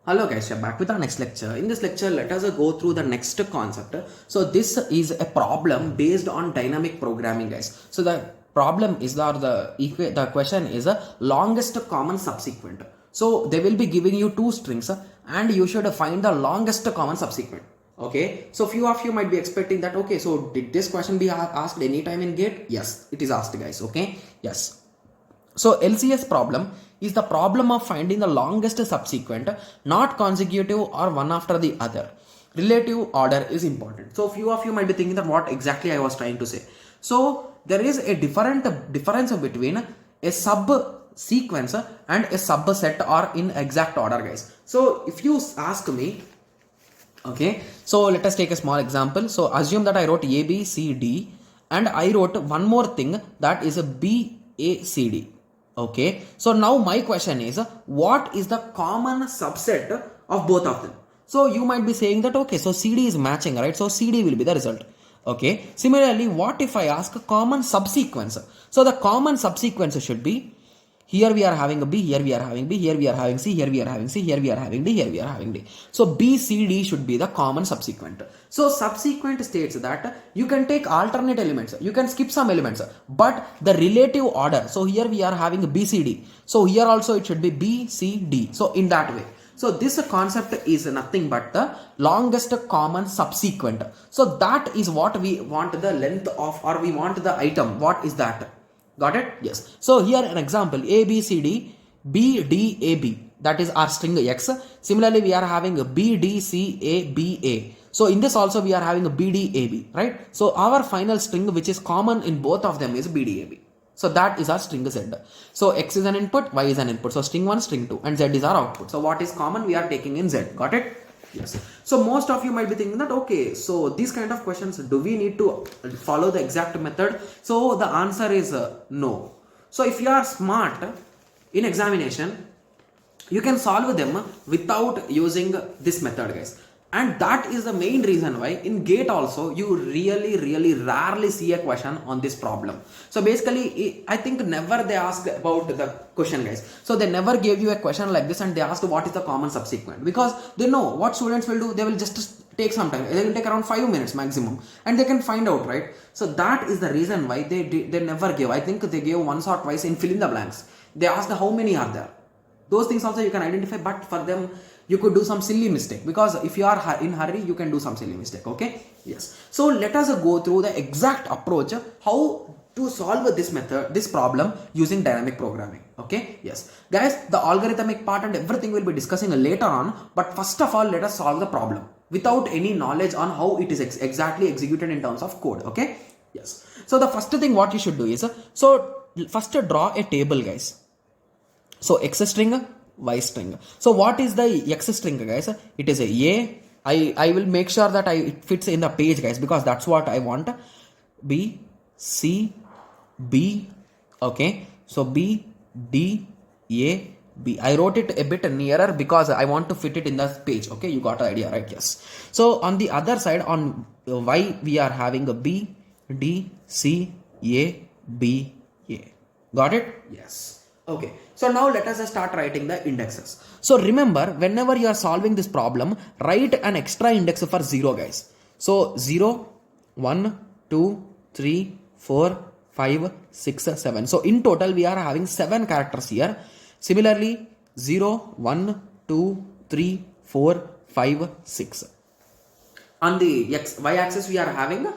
Hello guys, we're back with our next lecture. In this lecture, let us go through the next concept. So this is a problem based on dynamic programming, guys. So the problem is the question is a longest common subsequent. So they will be giving you two strings and you should find the longest common subsequent. Okay, so few of you might be expecting that, okay, so did this question be asked anytime in GATE? Yes, it is asked, guys. Okay, yes. So LCS problem is the problem of finding the longest subsequent, not consecutive or one after the other. Relative order is important. So few of you might be thinking that what exactly I was trying to say. So there is a difference between a subsequence and a subset or in exact order, guys. So if you ask me, okay, so let us take a small example. So assume that I wrote A, B, C, D and I wrote one more thing that is a B, A, C, D. Okay, so now my question is, what is the common subset of both of them? So you might be saying that, okay, so CD is matching, right? So CD will be the result. Okay, similarly, what if I ask a common subsequence? So the common subsequence should be, here we are having a B, here we are having B, here we are having C, here we are having C, here we are having D, here we are having D. So B, C, D should be the common subsequent. So subsequent states that you can take alternate elements, you can skip some elements, but the relative order. So here we are having B, C, D. So here also it should be B, C, D. So in that way. So this concept is nothing but the longest common subsequent. So that is what we want the length of, or we want the item. What is that? Got it? Yes. So here an example, A, B, C, D, B, D, A, B. That is our string X. Similarly, we are having a B, D, C, A, B, A. So in this also we are having a B, D, A, B, right? So our final string which is common in both of them is B, D, A, B. So that is our string Z. So X is an input, Y is an input. So string 1, string 2 and Z is our output. So what is common we are taking in Z. Got it? Yes. So most of you might be thinking that, okay, so these kind of questions, do we need to follow the exact method? So the answer is no. So if you are smart in examination, you can solve them without using this method, guys. And that is the main reason why in GATE also you really rarely see a question on this problem. So basically I think never they ask about the question, guys. So they never gave you a question like this and they asked what is the common subsequent, because they know what students will do. They will just take some time. They will take around 5 minutes maximum and they can find out, right? So that is the reason why they never give. I think they gave once or twice in fill in the blanks. They asked how many are there. Those things also you can identify, but for them you could do some silly mistake, because if you are in hurry you can do some silly mistake. Okay, yes. So let us go through the exact approach how to solve this method, this problem using dynamic programming. Okay, yes guys, the algorithmic part and everything we'll be discussing later on, but first of all let us solve the problem without any knowledge on how it is exactly executed in terms of code. Okay, yes. So the first thing what you should do is, so first draw a table, guys. So X string, Y string. So what is the X string, guys? It is a I will make sure that it fits in the page, guys, because that's what I want. B, C, B. Okay. So B, D, A, B. I wrote it a bit nearer because I want to fit it in the page. Okay. You got the idea, right? Yes. So on the other side, on Y, we are having a B, D, C, A, B, A. Got it? Yes. Okay, so now let us start writing the indexes. So remember, whenever you are solving this problem, write an extra index for 0, guys. So 0, 1, 2, 3, 4, 5, 6, 7. So in total, we are having 7 characters here. Similarly, 0, 1, 2, 3, 4, 5, 6. On the y-axis, we are having,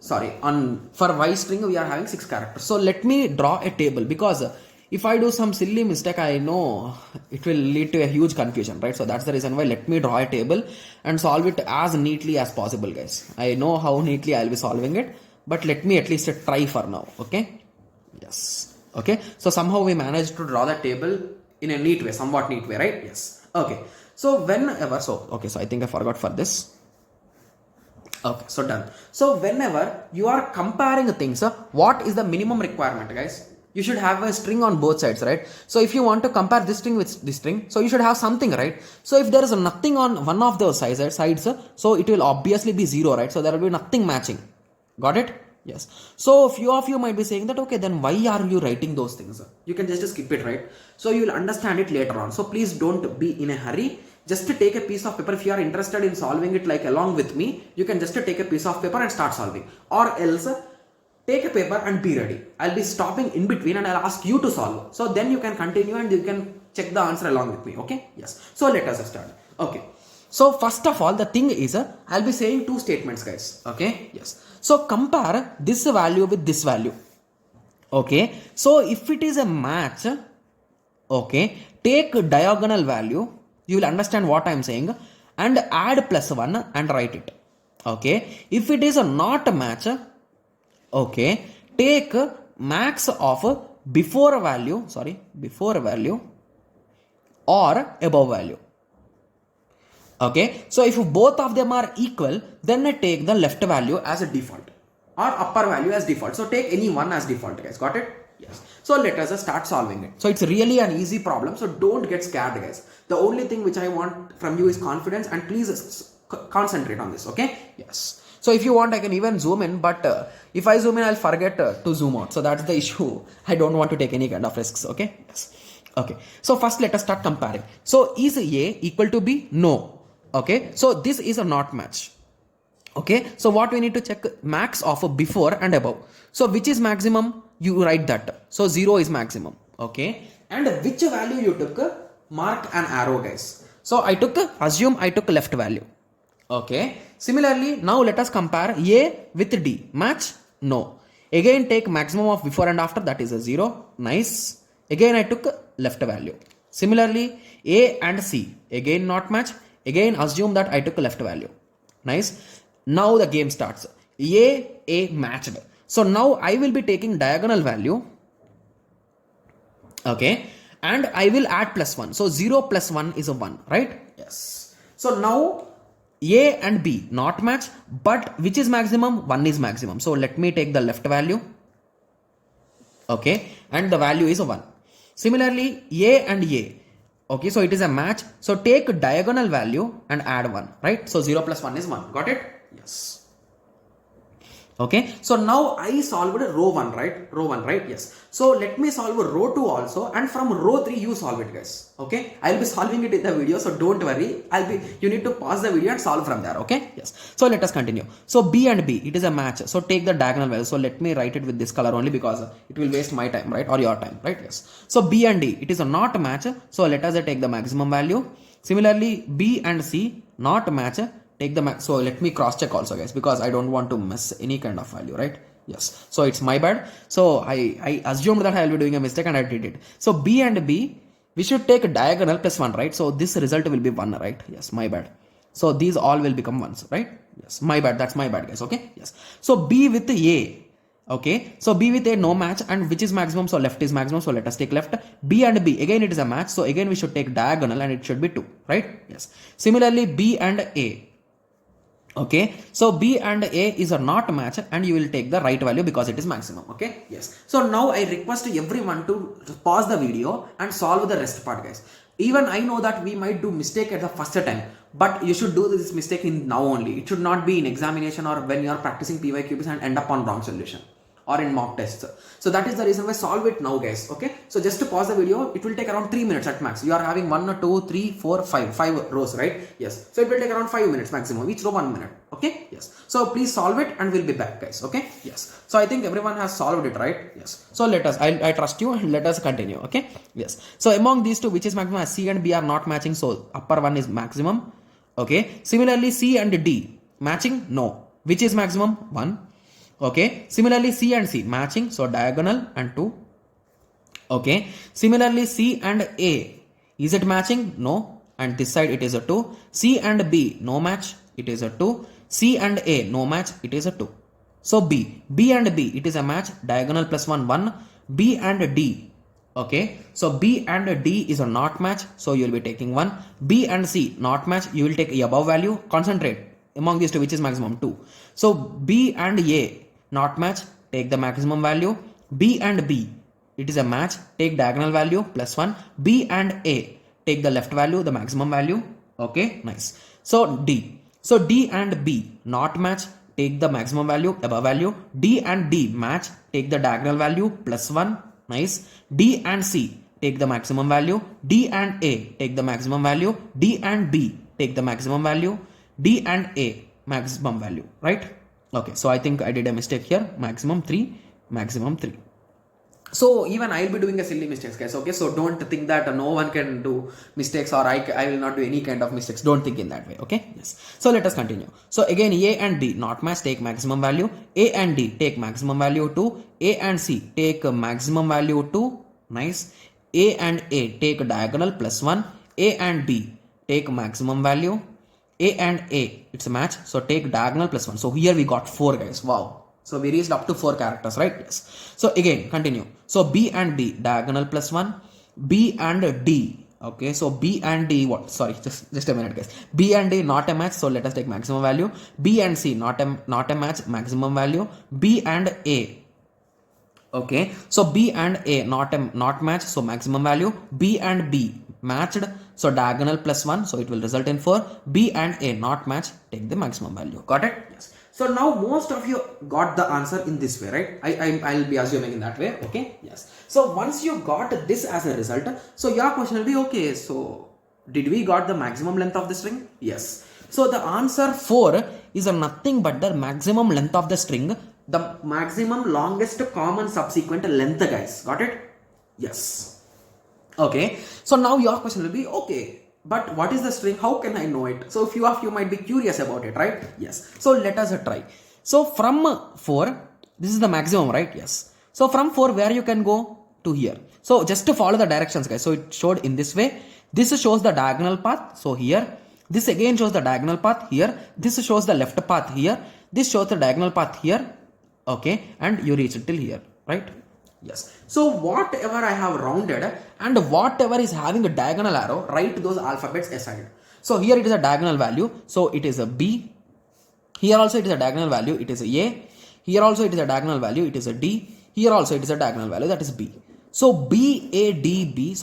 for y string, we are having 6 characters. So let me draw a table, because if I do some silly mistake, I know it will lead to a huge confusion, right? So that's the reason why let me draw a table and solve it as neatly as possible, guys. I know how neatly I'll be solving it, but let me at least try for now. Okay. Yes. Okay. So somehow we managed to draw the table in a neat way, somewhat neat way, right? Yes. Okay. So whenever, so I think I forgot for this. Okay. So done. So whenever you are comparing things, what is the minimum requirement, guys? You should have a string on both sides, right? So if you want to compare this string with this string, so you should have something, right? So if there is nothing on one of those sides, so it will obviously be 0, right? So there will be nothing matching. Got it? Yes. So few of you might be saying that, okay, then why are you writing those things? You can just skip it, right? So you will understand it later on. So please don't be in a hurry. just to take a piece of paper. If you are interested in solving it like along with me, you can just take a piece of paper and start solving, or else take a paper and be ready. I'll be stopping in between and I'll ask you to solve. So then you can continue and you can check the answer along with me. Okay, yes. So let us start. Okay. So first of all, the thing is, I'll be saying two statements, guys. Okay, yes. So compare this value with this value. Okay, so if it is a match, okay, take diagonal value, you will understand what I am saying, and add +1 and write it. Okay, if it is a not a match, okay, take max of before value or above value. Okay, so if both of them are equal, then I take the left value as a default or upper value as default. So take any one as default, guys. Got it? Yes. So let us start solving it. So it's really an easy problem. So don't get scared, guys. The only thing which I want from you is confidence, and please concentrate on this. Okay? Yes. So if you want, I can even zoom in, but if I zoom in, I'll forget to zoom out. So that's the issue. I don't want to take any kind of risks. Okay? Yes. Okay. So first let us start comparing. So is A equal to B? No. Okay, so this is a not match. Okay, so what we need to check, max of before and above. So which is maximum? You write that. So 0 is maximum. Okay, and which value you took? Mark an arrow, guys. So assume I took left value. Okay, similarly, now let us compare A with D. Match? No. Again take maximum of before and after, that is a 0. Nice. Again I took left value. Similarly, A and C. Again not match. Again assume that I took a left value. Nice. Now the game starts. A matched. So now I will be taking diagonal value. Okay. And I will add +1. So 0 + 1 is a 1, right? Yes. So now A and B not match, but which is maximum? 1 is maximum. So let me take the left value. Okay. And the value is a 1. Similarly, A and A. Okay, so it is a match. So take diagonal value and add 1, right? So 0 + 1 is 1. Got it? Yes. Okay, so now I solved row 1, right? Row 1, right? Yes. So let me solve row 2 also, and from row 3 you solve it, guys. Okay, I'll be solving it in the video, so don't worry. You need to pause the video and solve from there. Okay, yes. So let us continue. So B and B, it is a match. So take the diagonal value. So let me write it with this color only because it will waste my time, right? Or your time, right? Yes. So B and D, it is a not match. So let us take the maximum value. Similarly, B and C, not match. Take the max. So let me cross check also, guys, because I don't want to miss any kind of value, right? Yes. So it's my bad. So I assumed that I will be doing a mistake and I did it. So B and B, we should take a diagonal +1, right? So this result will be 1, right? Yes, my bad. So these all will become 1s, right? Yes, my bad. That's my bad, guys. Okay. Yes. So B with A. Okay. So B with A no match, and which is maximum? So left is maximum. So let us take left. B and B, again it is a match. So again we should take diagonal and it should be 2, right? Yes. Similarly, B and A. Okay, so B and A is a not match, and you will take the right value because it is maximum. Okay, yes. So now I request everyone to pause the video and solve the rest part, guys. Even I know that we might do mistake at the first time, but you should do this mistake in now only. It should not be in examination or when you are practicing PYQs and end up on wrong solution or in mock tests. So that is the reason why solve it now, guys. Okay, so just to pause the video, it will take around 3 minutes at max. You are having 1, 2, 3, 4, 5 rows, right? Yes. So it will take around 5 minutes maximum, each row 1 minute. Okay, yes. So please solve it and we'll be back, guys. Okay, yes. So I think everyone has solved it, right? Yes. So let us, I trust you, and let us continue. Okay, yes. So among these two, which is maximum? C and B are not matching, so upper one is maximum. Okay, similarly C and D matching? No. Which is maximum? 1. Okay, similarly C and C matching, so diagonal and 2. Okay, similarly C and A, is it matching? No, and this side it is a 2. C and B no match, it is a 2. C and A no match, it is a 2. So B and B, it is a match, diagonal +1 1. B and D, okay, so B and D is a not match, so you will be taking 1. B and C not match, you will take the above value. Concentrate among these two, which is maximum? 2. So B and A not match, take the maximum value. B and B, it is a match, take diagonal value +1. B and A, take the left value, the maximum value. Okay, nice. So D and B not match, take the maximum value, above value. D and D match, take the diagonal value +1. Nice. D and C take the maximum value, D and A take the maximum value, D and B take the maximum value, D and A maximum value, right? Okay, so I think I did a mistake here, maximum 3, maximum 3. So even I'll be doing a silly mistakes, guys. Okay, so don't think that no one can do mistakes, or I will not do any kind of mistakes. Don't think in that way. Okay, yes. So let us continue. So again, A and D not match, take maximum value. A and D take maximum value 2. A and C take maximum value 2. Nice. A and A take diagonal plus 1. A and B take maximum value. A and A, it's a match. So take diagonal plus 1. So here we got 4, guys. Wow. So we reached up to 4 characters, right? Yes. So again, continue. So B and D, diagonal plus 1. B and D. Okay, so B and D, what? Sorry, just a minute, guys. B and D not a match, so let us take maximum value. B and C not a match, maximum value. B and A. Okay, so B and A not match, so maximum value. B and B matched, so diagonal plus 1, so it will result in 4. B and A not match, take the maximum value. Got it? Yes. So now most of you got the answer in this way, right? I'll be assuming in that way. Okay, yes. So once you got this as a result, so your question will be, okay, so did we got the maximum length of the string? Yes. So the answer 4 is nothing but the maximum length of the string, the maximum longest common subsequent length, guys. Got it? Yes. Okay. So now your question will be, okay, but what is the string? How can I know it? So few of you might be curious about it, right? Yes. So let us try. So from 4, this is the maximum, right? Yes. So from 4, where you can go? To here. So just to follow the directions, guys. So it showed in this way. This shows the diagonal path. So here. This again shows the diagonal path here. This shows the left path here. This shows the diagonal path here. Okay. And you reach it till here, right? Yes. So whatever I have rounded and whatever is having a diagonal arrow, write those alphabets aside. So here it is a diagonal value. So it is a B. Here also it is a diagonal value. It is a A. Here also it is a diagonal value. It is a D. Here also it is a diagonal value. That is B. So BDAB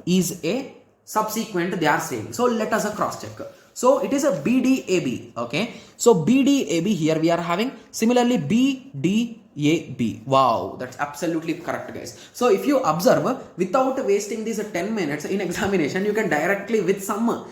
is a subsequent, they are saying. So let us cross check. So it is a BDAB. Okay. So BDAB here we are having. Similarly BDAB. Wow, that's absolutely correct, guys. So if you observe, without wasting these 10 minutes in examination, you can directly, with some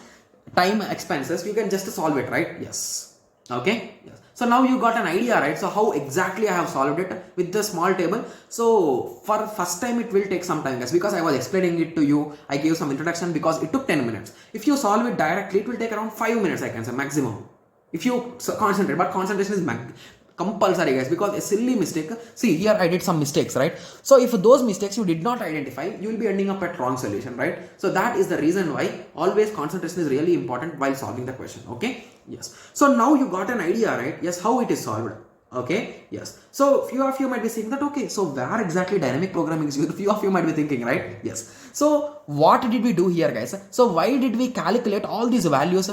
time expenses, you can just solve it, right? Yes. Okay. Yes. So now you got an idea, right? So how exactly I have solved it with the small table. So for first time it will take some time, guys, because I was explaining it to you. I gave some introduction because it took 10 minutes. If you solve it directly, it will take around 5 minutes, I can say, maximum. If you concentrate, but concentration is compulsory, guys, because a silly mistake. See, here I did some mistakes, right? So if those mistakes you did not identify, you will be ending up at wrong solution, right? So that is the reason why always concentration is really important while solving the question. Okay. Yes. So now you got an idea, right? Yes, how it is solved. Okay. Yes. So few of you might be saying that, okay, so where exactly dynamic programming is used? Few of you might be thinking, right? Yes. So what did we do here, guys? So why did we calculate all these values?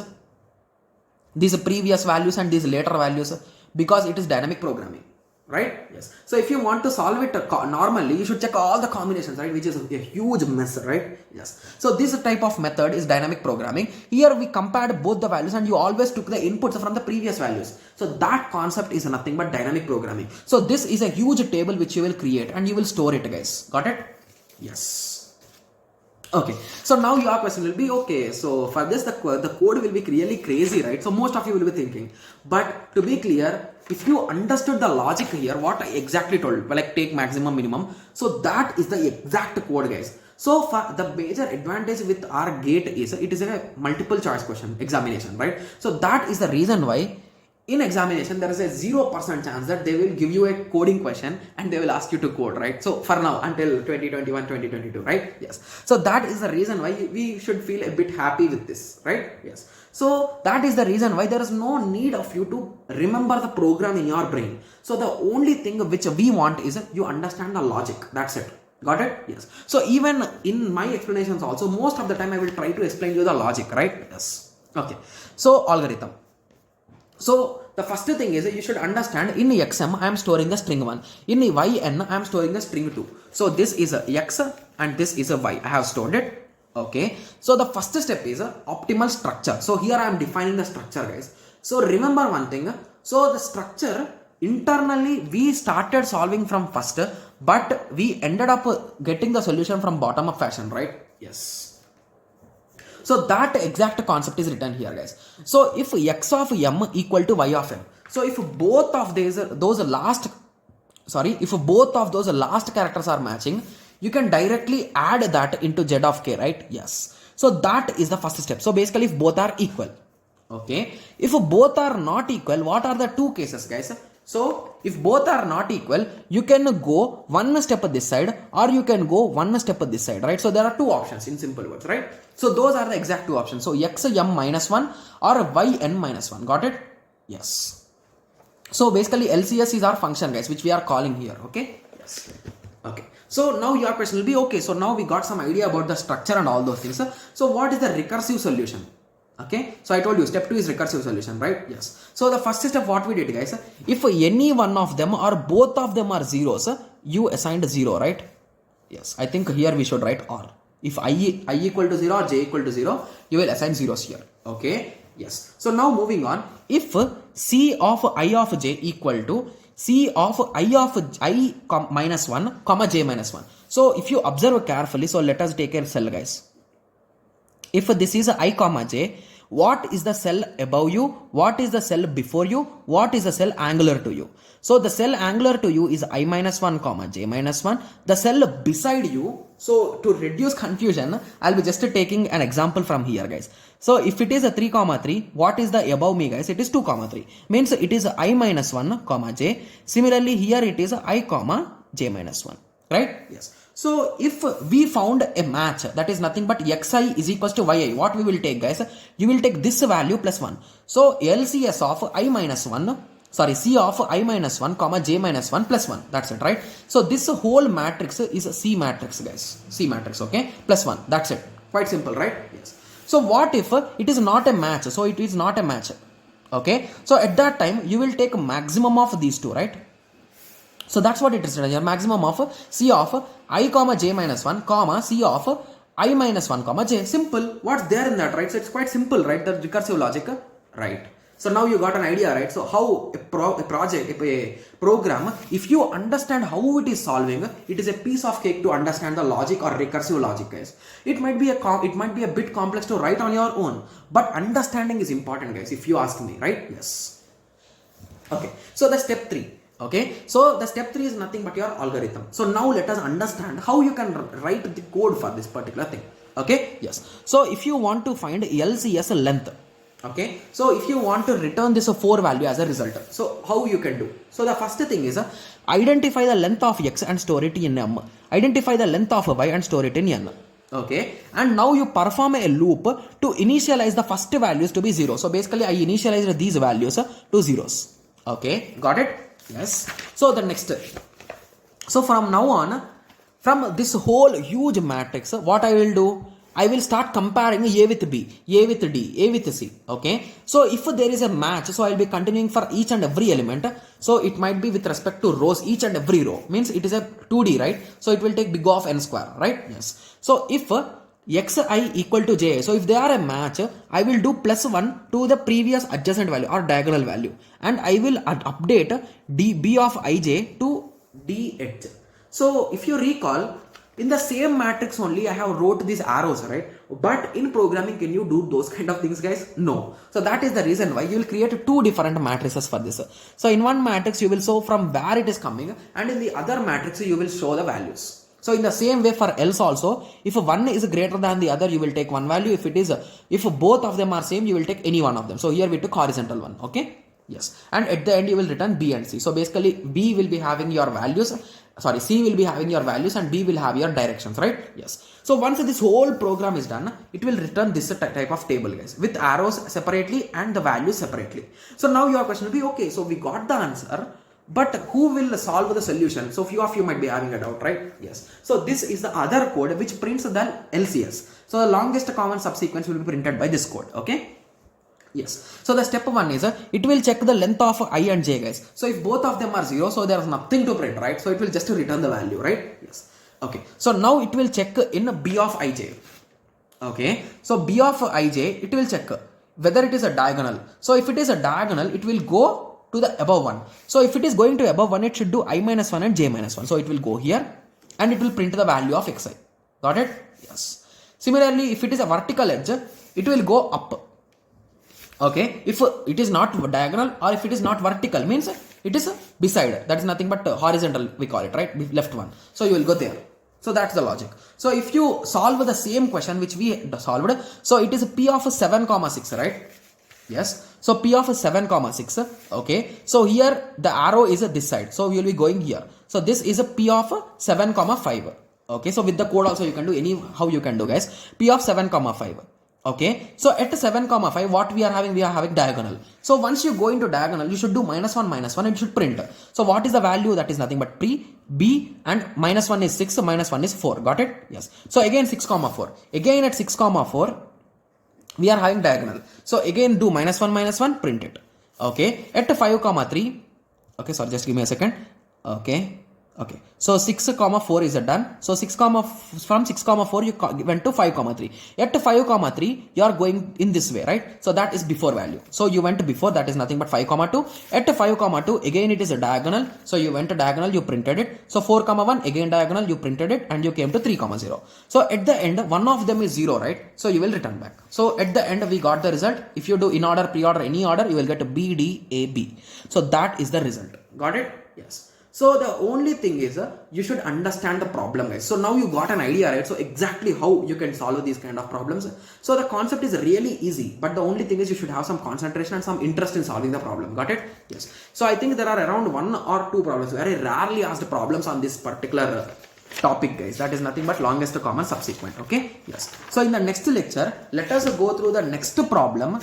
These previous values and these later values? Because it is dynamic programming, right? Yes. So if you want to solve it normally, you should check all the combinations, right? Which is a huge mess, right? Yes. So this type of method is dynamic programming. Here we compared both the values and you always took the inputs from the previous values. So that concept is nothing but dynamic programming. So this is a huge table which you will create and you will store it, guys. Got it? Yes. Okay, so now your question will be, okay, so for this the code will be really crazy, right? So most of you will be thinking, but to be clear, if you understood the logic here, what I exactly told, like take maximum minimum, so that is the exact code, guys. So for the major advantage with our gate is it is a multiple choice question examination, right? So that is the reason why in examination there is a 0% chance that they will give you a coding question and they will ask you to code, right? So for now until 2021 2022, right? Yes. So that is the reason why we should feel a bit happy with this, right? Yes. So that is the reason why there is no need of you to remember the program in your brain. So the only thing which we want is you understand the logic. That's it. Got it? Yes. So even in my explanations also, most of the time I will try to explain you the logic, right? Yes. Okay. So algorithm. So the first thing is you should understand in xm I am storing the string 1. In yn I am storing the string 2. So this is a x and this is a y. I have stored it. Okay. So the first step is optimal structure. So here I am defining the structure, guys. So remember one thing. So the structure internally we started solving from first, but we ended up getting the solution from bottom up fashion, right? Yes. So that exact concept is written here, guys. So if x of m equal to y of m, so if both of those last characters are matching, you can directly add that into z of k, right? Yes. So that is the first step. So basically, if both are equal, okay. If both are not equal, what are the two cases, guys? So if both are not equal, you can go one step this side or you can go one step this side, right? So there are two options in simple words, right? So those are the exact two options. So x m minus 1 or y n minus 1. Got it? Yes. So basically LCS is our function, guys, which we are calling here, okay? Yes. Okay. So now your question will be, okay, so now we got some idea about the structure and all those things. So what is the recursive solution? Okay, so I told you step 2 is recursive solution, right? Yes. So the first step what we did, guys, if any one of them or both of them are zeros, you assigned 0, right? Yes, I think here we should write or. If I equal to 0 or j equal to 0, you will assign zeros here. Okay, yes. So now moving on, if c of I of j equal to c of I minus 1 comma j minus 1. So if you observe carefully, so let us take a cell, guys. If this is I comma j, what is the cell above you? What is the cell before you? What is the cell angular to you? So the cell angular to you is I minus 1 comma j minus 1. The cell beside you, so to reduce confusion, I'll be just taking an example from here, guys. So if it is a 3 comma 3, what is the above me, guys? It is 2 comma 3. Means it is I minus 1 comma j. Similarly here it is I comma j minus 1. Right? Yes. So if we found a match, that is nothing but xi is equals to yi, what we will take, guys? You will take this value plus 1. So LCS of I minus 1, sorry, C of I minus 1 comma j minus 1 plus 1. That's it, right? So this whole matrix is a C matrix, guys. C matrix, okay? Plus 1. That's it. Quite simple, right? Yes. So what if it is not a match? So it is not a match. Okay? So at that time, you will take maximum of these two, right? So that's what it is written here. Maximum of C of I comma j minus 1 comma C of I minus 1 comma j. Simple. What's there in that, right? So it's quite simple, right? The recursive logic, right? So now you got an idea, right? So how a program, if you understand how it is solving, it is a piece of cake to understand the logic or recursive logic, guys. It might be a bit complex to write on your own, but understanding is important, guys, if you ask me, right? Yes. Okay. So the step 3. Okay, so the step 3 is nothing but your algorithm. So now let us understand how you can write the code for this particular thing. Okay, yes. So if you want to find LCS length, okay, so if you want to return this 4 value as a result, so how you can do? So the first thing is identify the length of x and store it in m. Identify the length of y and store it in n. Okay, and now you perform a loop to initialize the first values to be 0. So basically I initialized these values to zeros. Okay, got it? Yes. So the next, so from now on, from this whole huge matrix, what I will do? I will start comparing A with B, A with D, A with C. Okay. So if there is a match, so I will be continuing for each and every element. So it might be with respect to rows, each and every row. Means it is a 2D, right? So it will take big O of n square, right? Yes. So if xi equal to j, so if they are a match, I will do plus 1 to the previous adjacent value or diagonal value, and I will update b of ij to dh. So if you recall, in the same matrix only I have wrote these arrows, right? But in programming, can you do those kind of things, guys? No. So that is the reason why you will create 2 different matrices for this. So in one matrix you will show from where it is coming, and in the other matrix you will show the values. So in the same way for else also, if one is greater than the other, you will take one value. If both of them are same, you will take any one of them. So here we took horizontal one. Okay. Yes. And at the end you will return B and C. So basically B will be having your values. Sorry, C will be having your values and B will have your directions, right? Yes. So once this whole program is done, it will return this type of table, guys, with arrows separately and the values separately. So now your question will be, okay, so we got the answer, but who will solve the solution? So few of you might be having a doubt, right? Yes. So this is the other code which prints the LCS. So the longest common subsequence will be printed by this code. Okay. Yes. So the step 1 is it will check the length of I and j, guys. So if both of them are 0, so there is nothing to print, right? So it will just return the value, right? Yes. Okay. So now it will check in b of ij. Okay. So b of ij, it will check whether it is a diagonal. So if it is a diagonal, it will go to the above one. So if it is going to above one, it should do I minus 1 and j minus 1. So it will go here and it will print the value of xi. Got it? Yes. Similarly, if it is a vertical edge, it will go up. Okay, if it is not diagonal or if it is not vertical, means it is beside, that is nothing but horizontal, we call it, right? Left one. So you will go there. So that's the logic. So if you solve the same question which we solved, so it is p of 7 comma 6, right? Yes. So p of 7 comma 6. Okay. So here the arrow is this side. So we will be going here. So this is a p of 7 comma 5. Okay. So with the code also you can do how you can do, guys. P of 7 comma 5. Okay, so at 7 comma 5, what we are having diagonal. So once you go into diagonal, you should do minus 1, it should print. So what is the value? That is nothing but b, and minus 1 is 6, minus 1 is 4. Got it? Yes. So again 6 comma 4. Again at 6 comma 4, we are having diagonal. So again do minus 1, print it. Okay, at 5 comma 3, okay, sorry, just give me a second. Okay. Okay, so 6 comma 4 is done. So from 6 comma 4 you went to 5 comma 3. At 5 comma 3 you are going in this way, right? So that is before value. So you went before, that is nothing but 5 comma 2. At 5 comma 2 again it is a diagonal. So you went to diagonal, you printed it. So 4 comma 1 again diagonal, you printed it and you came to 3 comma 0. So at the end one of them is 0, right? So you will return back. So at the end we got the result. If you do in order, pre-order, any order, you will get B, D, A, B. So that is the result. Got it? Yes. So the only thing is you should understand the problem, guys. So now you got an idea, right? So exactly how you can solve these kind of problems. So the concept is really easy, but the only thing is you should have some concentration and some interest in solving the problem. Got it? Yes. So I think there are around 1 or 2 problems, very rarely asked problems on this particular topic, guys. That is nothing but longest common subsequent. Okay? Yes. So in the next lecture, let us go through the next problem.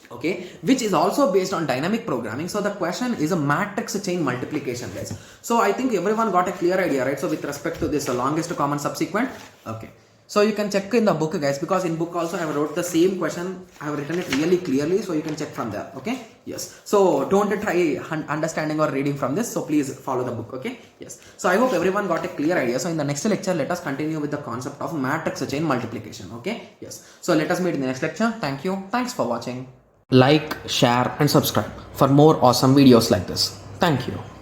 Okay, which is also based on dynamic programming. So the question is a matrix chain multiplication, guys. So I think everyone got a clear idea, right? So with respect to this longest common subsequent. Okay, so you can check in the book, guys, because in book also I have wrote the same question. I have written it really clearly, so you can check from there. Okay, yes. So don't try understanding or reading from this. So please follow the book. Okay, yes. So I hope everyone got a clear idea. So in the next lecture, let us continue with the concept of matrix chain multiplication. Okay, yes. So let us meet in the next lecture. Thank you. Thanks for watching. Like, share and subscribe for more awesome videos like this. Thank you.